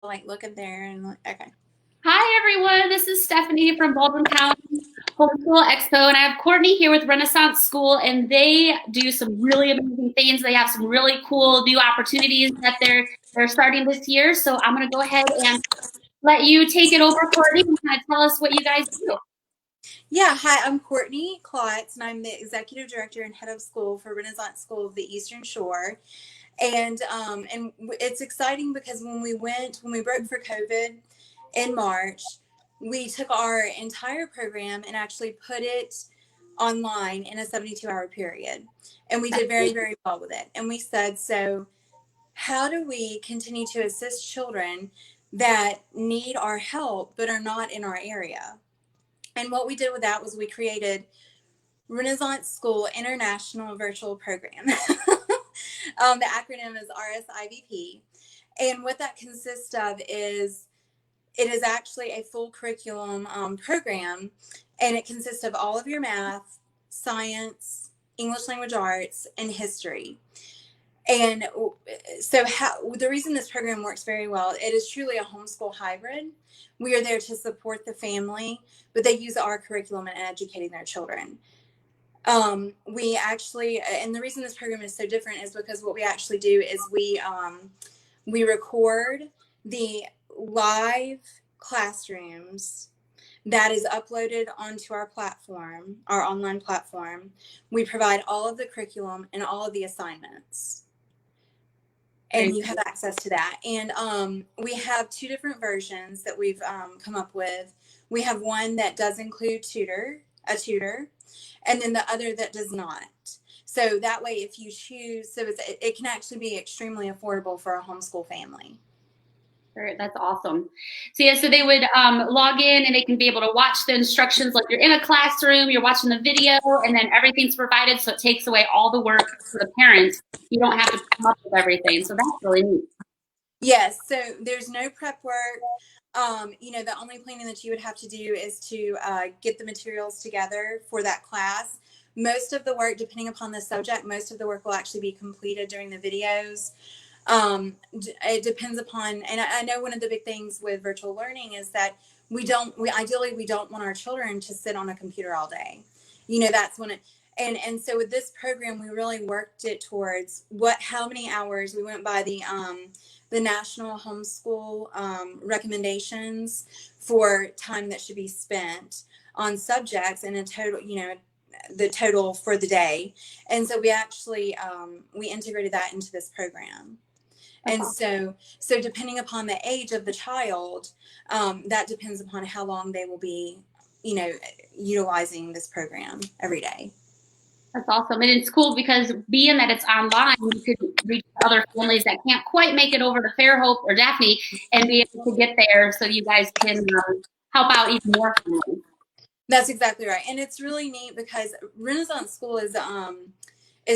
like look at there and look, okay. Hi, everyone. This is Stephanie from Baldwin County Homeschool Expo, and I have Courtney here with Renaissance School, and they do some really amazing things. They have some really cool new opportunities that they're starting this year. So I'm going to go ahead and let you take it over, Courtney, and kind of tell us what you guys do. Yeah, hi, I'm Courtney Klotz, and I'm the executive director and head of school for Renaissance School of the Eastern Shore. And it's exciting because when we broke for COVID in March, we took our entire program and actually put it online in a 72-hour period. And we did very, very well with it. And we said, so how do we continue to assist children that need our help but are not in our area? And what we did with that was we created Renaissance School International Virtual Program. The acronym is RSIVP. And what that consists of is it is actually a full curriculum program, and it consists of all of your math, science, English language arts, and history. And so the reason this program works very well, it is truly a homeschool hybrid. We are there to support the family, but they use our curriculum in educating their children. We actually, and the reason this program is so different is because what we actually do is we record the live classrooms that is uploaded onto our platform, our online platform. We provide all of the curriculum and all of the assignments, and you have access to that. And we have two different versions that we've come up with. We have one that does include a tutor, and then the other that does not. So that way, if you choose, it can actually be extremely affordable for a homeschool family. That's awesome. So yeah, so they would log in and they can be able to watch the instructions like you're in a classroom, you're watching the video, and then everything's provided. So it takes away all the work for the parents. You don't have to come up with everything. So that's really neat. Yes, so there's no prep work. The only planning that you would have to do is to get the materials together for that class. Most of the work, depending upon the subject, most of the work will actually be completed during the videos. It depends upon, and I know one of the big things with virtual learning is that ideally we don't want our children to sit on a computer all day. That's when and so with this program, we really worked it towards how many hours. We went by the national homeschool recommendations for time that should be spent on subjects and a total, the total for the day. And so we actually we integrated that into this program. And so depending upon the age of the child, that depends upon how long they will be, utilizing this program every day. That's awesome. And it's cool because being that it's online, you could reach other families that can't quite make it over to Fairhope or Daphne and be able to get there so you guys can help out even more families. That's exactly right. And it's really neat because Renaissance School is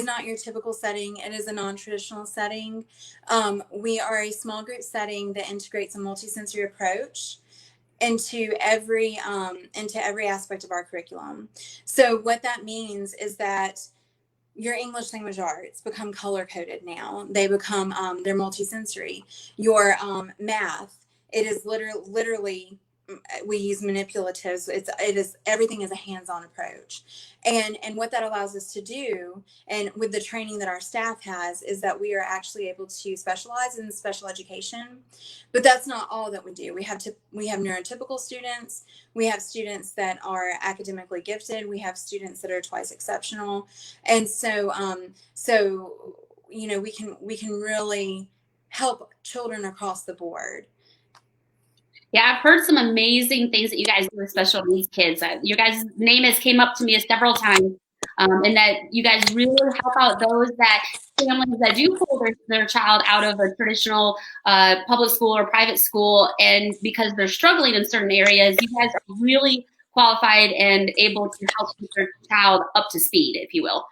not your typical setting. It is a non-traditional setting. We are a small group setting that integrates a multisensory approach into every aspect of our curriculum. So what that means is that your English language arts become color coded now. They become they're multisensory. Your math, it is literally we use manipulatives. Everything is a hands-on approach, and what that allows us to do, and with the training that our staff has, is that we are actually able to specialize in special education. But that's not all that we do. We have neurotypical students. We have students that are academically gifted. We have students that are twice exceptional, and we can really help children across the board. Yeah, I've heard some amazing things that you guys do with special needs kids. Your guys' name has came up to me several times, and that you guys really help out those families that do pull their child out of a traditional public school or private school, and because they're struggling in certain areas, you guys are really qualified and able to help keep their child up to speed, if you will.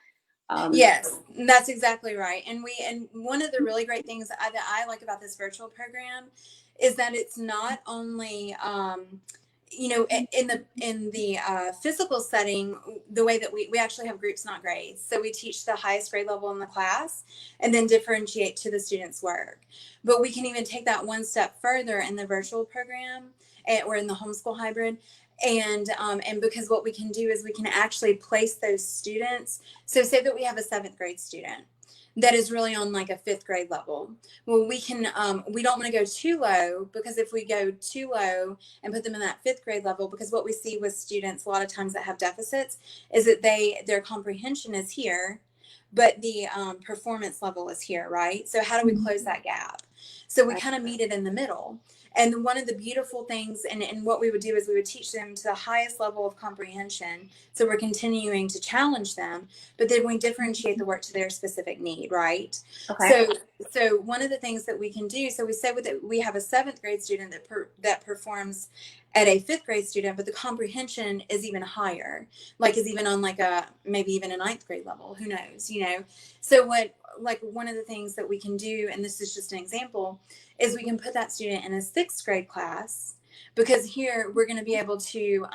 Yes, that's exactly right. And one of the really great things that I like about this virtual program is that it's not only you know, in the physical setting, the way that we actually have groups, not grades. So we teach the highest grade level in the class and then differentiate to the students' work. But we can even take that one step further in the virtual program, or in the homeschool hybrid. And because what we can do is we can actually place those students. So say that we have a 7th grade student that is really on like a 5th grade level. Well, we can, we don't want to go too low, because if we go too low and put them in that 5th grade level, because what we see with students a lot of times that have deficits is that their comprehension is here, but the performance level is here, right? So how do we close that gap? So we kind of meet it in the middle. And one of the beautiful things, and what we would do is we would teach them to the highest level of comprehension. So we're continuing to challenge them, but then we differentiate the work to their specific need, right? Okay. So one of the things that we can do, so we say that we have a 7th grade student that performs at a 5th grade student, but the comprehension is even higher, like is even on like a, maybe even a 9th grade level, who knows, you know? So like one of the things that we can do, and this is just an example, is we can put that student in a 6th grade class, because here we're going to be able to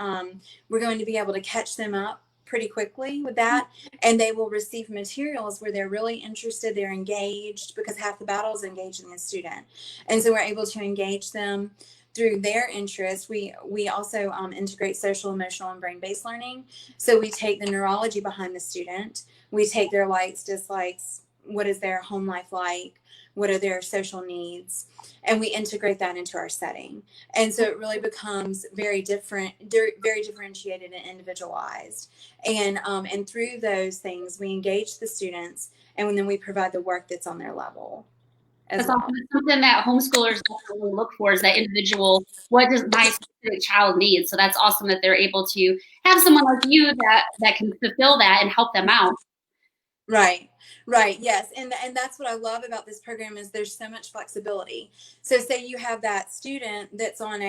catch them up pretty quickly with that, and they will receive materials where they're really interested, they're engaged, because half the battle is engaging the student. And so we're able to engage them through their interest. We also integrate social, emotional, and brain-based learning. So we take the neurology behind the student, we take their likes, dislikes, what is their home life like, what are their social needs, and we integrate that into our setting. And so it really becomes very differentiated and individualized. And through those things, we engage the students, and then we provide the work that's on their level as That's well. awesome. It's something that homeschoolers definitely look for, is that individual, what does my specific child need? So that's awesome that they're able to have someone like you that can fulfill that and help them out. Right. Yes. And that's what I love about this program, is there's so much flexibility. So say you have that student that's on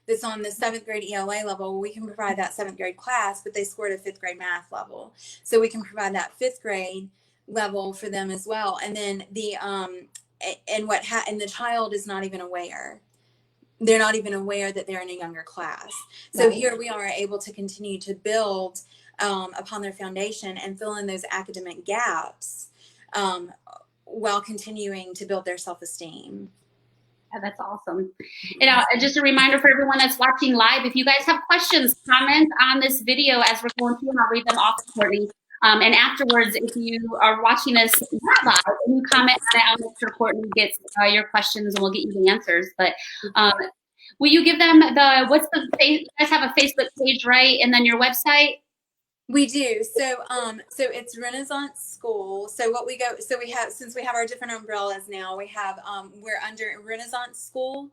that's on the 7th grade ELA level, we can provide that 7th grade class, but they scored a 5th grade math level. So we can provide that 5th grade level for them as well. And then and the child is not even aware. They're not even aware that they're in a younger class. So here we are able to continue to build upon their foundation and fill in those academic gaps, while continuing to build their self-esteem. Yeah, that's awesome. And just a reminder for everyone that's watching live, if you guys have questions, comments on this video as we're going through, and I'll read them off to Courtney. And afterwards, if you are watching us not live and you comment on it, I'll make sure Courtney gets your questions and we'll get you the answers. But will you give them you guys have a Facebook page, right? And then your website? We do. So it's Renaissance School. So we have, since we have our different umbrellas now, we're under Renaissance School.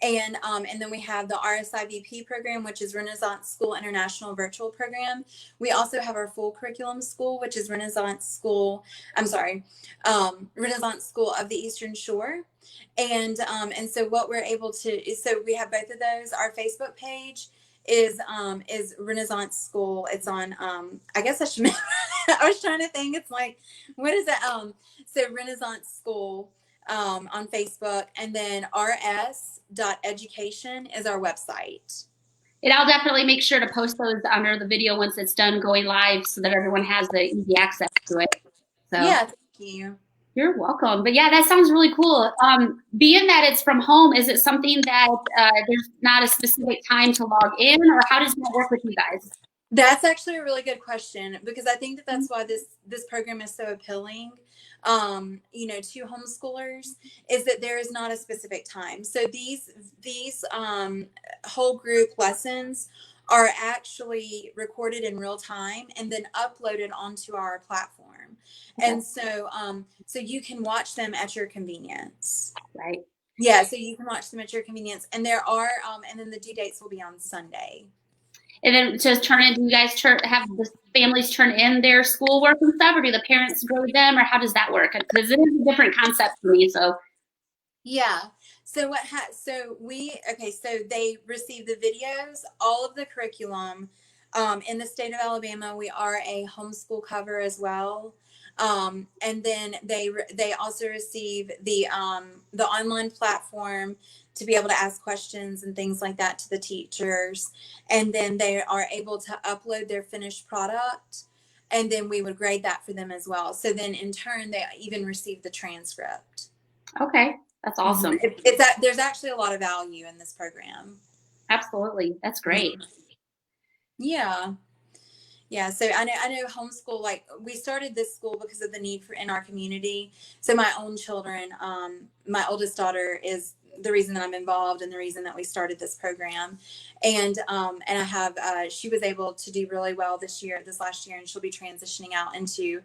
And then we have the RSIVP program, which is Renaissance School International Virtual Program. We also have our full curriculum school, which is Renaissance School of the Eastern Shore. And so what we're able to, so we have both of those. Our Facebook page is Renaissance School. It's on I guess I should I was trying to think, it's like, what is that? So Renaissance School on Facebook, and then rs.education is our website. And I'll definitely make sure to post those under the video once it's done going live, so that everyone has the easy access to it. So yeah, thank you. You're welcome. But yeah, that sounds really cool. Being that it's from home, is it something that there's not a specific time to log in, or how does that work with you guys? That's actually a really good question, because I think that's why this program is so appealing, to homeschoolers, is that there is not a specific time. So these whole group lessons are actually recorded in real time and then uploaded onto our platform. Okay. And so you can watch them at your convenience. Right. Yeah, so you can watch them at your convenience, and and then the due dates will be on Sunday. And then do you guys have the families turn in their schoolwork and stuff, or do the parents grade them, or how does that work? Because it is a different concept for me. So yeah. So so they receive the videos, all of the curriculum. In the state of Alabama, we are a homeschool cover as well. And then they also receive the online platform to be able to ask questions and things like that to the teachers. And then they are able to upload their finished product, and then we would grade that for them as well. So then in turn, they even receive the transcript. Okay, that's awesome. There's actually a lot of value in this program. Absolutely, that's great. Yeah. Yeah, so I know homeschool, like we started this school because of the need for in our community. So my own children, my oldest daughter is the reason that I'm involved and the reason that we started this program. And I have she was able to do really well this last year, and she'll be transitioning out into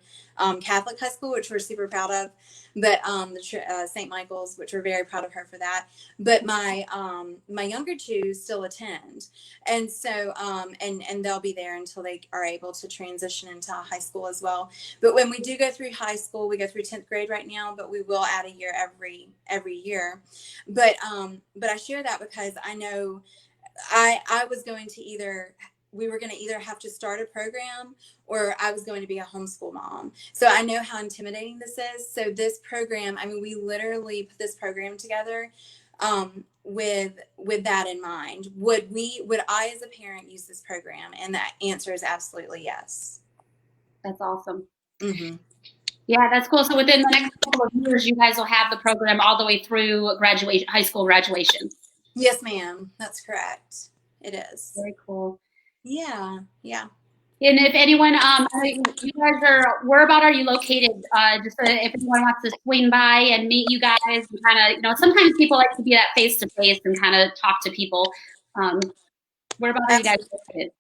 Catholic high school, which we're super proud of. But the St. Michael's, which we're very proud of her for that. But my younger two still attend, and so and they'll be there until they are able to transition into high school as well. But when we do go through high school, we go through 10th grade right now, but we will add a year every year. But I share that because I know I was going to we were going to either have to start a program, or I was going to be a homeschool mom. So I know how intimidating this is. So this program, I mean, we literally put this program together with that in mind. Would I as a parent use this program? And that answer is absolutely yes. That's awesome. Mm-hmm. Yeah, that's cool. So within the next couple of years, you guys will have the program all the way through high school graduation. Yes, ma'am. That's correct. It is. Very cool. Yeah. And if anyone, you guys whereabout are you located? Just if anyone wants to swing by and meet you guys, and kind of, sometimes people like to be that face to face and kind of talk to people. Whereabout are you guys located?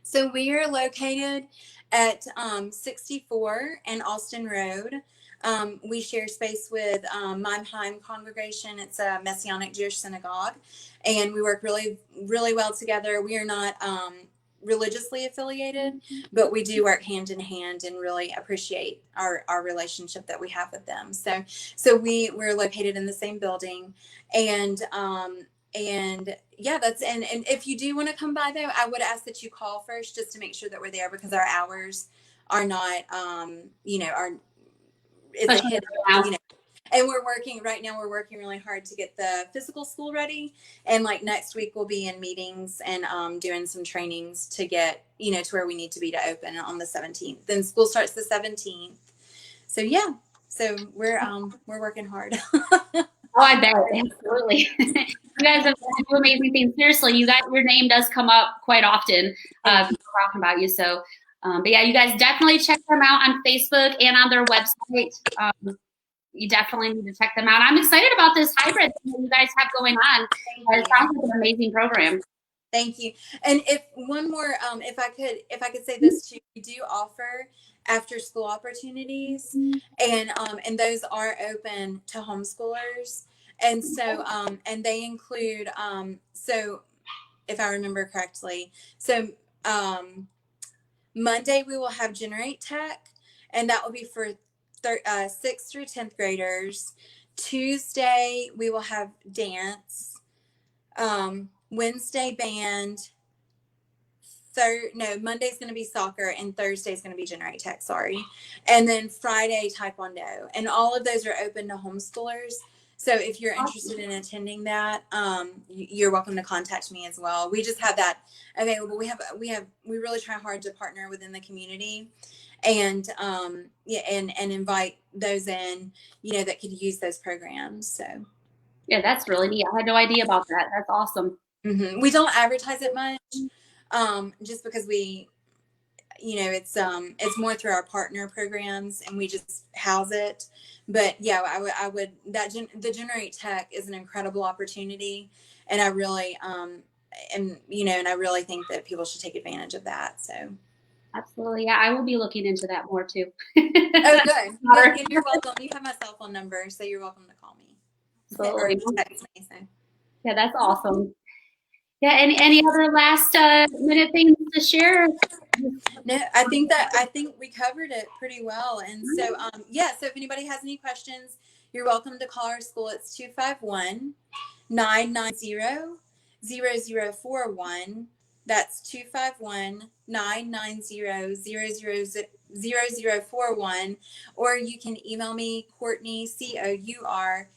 So we are located at 64 and Austin Road. We share space with Mannheim Congregation. It's a Messianic Jewish synagogue, and we work really, really well together. We are not religiously affiliated, but we do work hand in hand and really appreciate our relationship that we have with them. So we're located in the same building, and yeah, and if you do want to come by though, I would ask that you call first just to make sure that we're there, because our hours are not it's a hit, and we're working really hard to get the physical school ready. And like next week we'll be in meetings and doing some trainings to get, to where we need to be to open on the 17th. Then school starts the 17th. So yeah. So we're working hard. Oh, I bet. Absolutely. You guys have do amazing things. Seriously, your name does come up quite often talking about you. So, but yeah, you guys definitely check them out on Facebook and on their website. You definitely need to check them out. I'm excited about this hybrid thing that you guys have going on. It sounds like an amazing program. Thank you. And if one more, if I could say this too, we do offer after school opportunities, and those are open to homeschoolers. And so, and they include, so if I remember correctly, so Monday we will have Generate Tech, and that will be for 6th through 10th graders. Tuesday we will have dance. Wednesday band. Monday's going to be soccer, and Thursday's going to be Generate Tech. Sorry, and then Friday Taekwondo, and all of those are open to homeschoolers. So if you're interested in attending that, you're welcome to contact me as well. We just have that available. We really try hard to partner within the community, and and invite those in, that could use those programs. So yeah, that's really neat. I had no idea about that. That's awesome. Mm-hmm. We don't advertise it much, just because it's more through our partner programs, and we just house it. But yeah, I would the Generate Tech is an incredible opportunity, and I really and I really think that people should take advantage of that. So absolutely, yeah, I will be looking into that more too. Oh, good. You're welcome. You have my cell phone number, so you're welcome to call me. Absolutely. Or text me. So. Yeah, that's awesome. Yeah, any other last minute things to share? No, I think we covered it pretty well. And so so if anybody has any questions, you're welcome to call our school. It's 251-990-0041. That's 251-990-0041. 0041, or you can email me, Courtney, COURTNEY,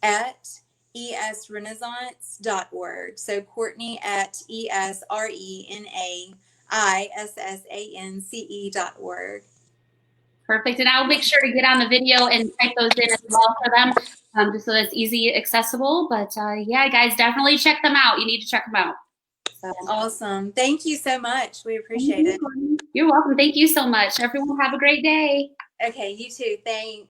at esrenaissance.org. So Courtney at ESRENAISSANCE.org. Perfect. And I'll make sure to get on the video and type those in as well for them, just so that's easy accessible. But yeah, guys, definitely check them out. You need to check them out. So. Awesome. Thank you so much. We appreciate it. You're welcome. Thank you so much. Everyone have a great day. Okay, you too. Thanks.